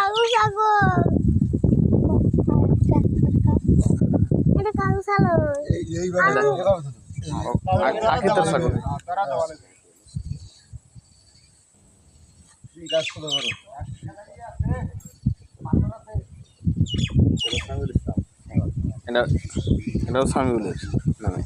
কালো ছাগল। এটা কালো ছাগল। আখিতের ছাগল। এটাও সামিউলের নামে।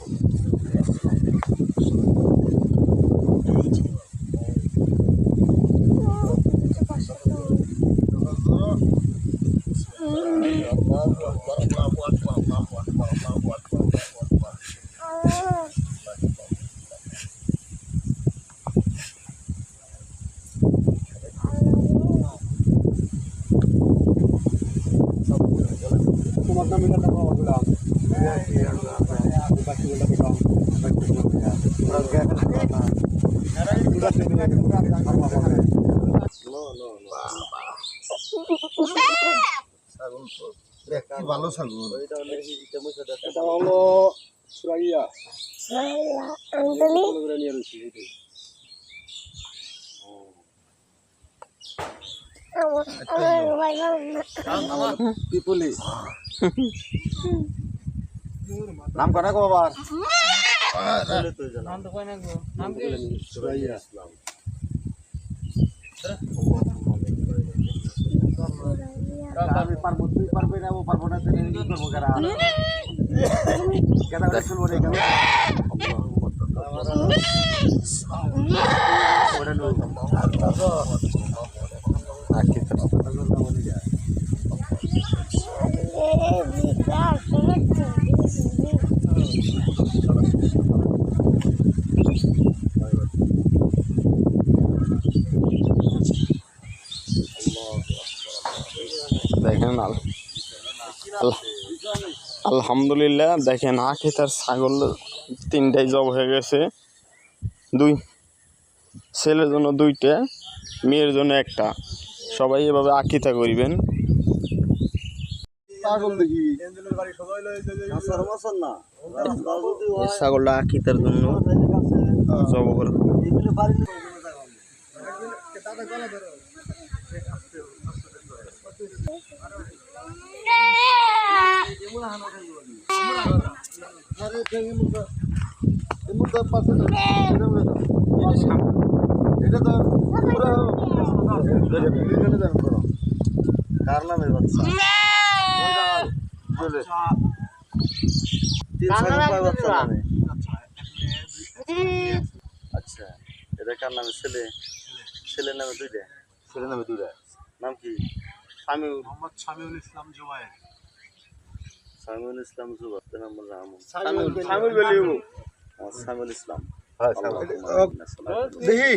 ভালো ছাগল এটা হলো সুরাইয়া পিপুলি নাম কটা গো বাবার নাম তো কই না গো, নাম কি? সুরাইয়া ইসলাম আমি পারবো তুই পারবি না ও পারবো না তুই কি করবো কারা কেন করে শুনবো না কেন ওটা নো আখিতের দেখেন আলহামদুলিল্লাহ। দেখেন আখিতের ছাগল 3টাই জব হয়ে গেছে। 2 ছেলের জন্য 2টা, মেয়ের জন্য 1টা। সবাই এভাবে আকিতা করিবেন। পাগল দেখি এই ছাগলটা আকিতার জন্য জব করে। এটা তো কার নামের বাচ্চা আচ্ছা এটা কার নামে ছেলে ছেলের নামে 2টা ছেলের নামে 2টা নাম কি সামিউল মোহাম্মদ সামিউল ইসলাম জুবায়ের সামিউল ইসলাম জুবায়ের নাম রামু সামিউল সামিউল বলিও সামিউল ইসলাম দেখি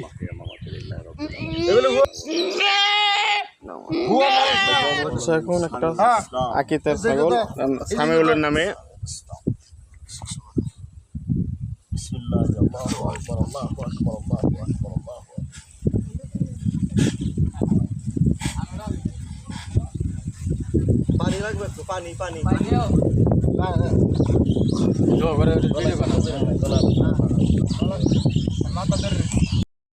এখন একটা আকিতের ছাগল সামিউলের নামে। পানি লাগবে তো পানি পানি মাথা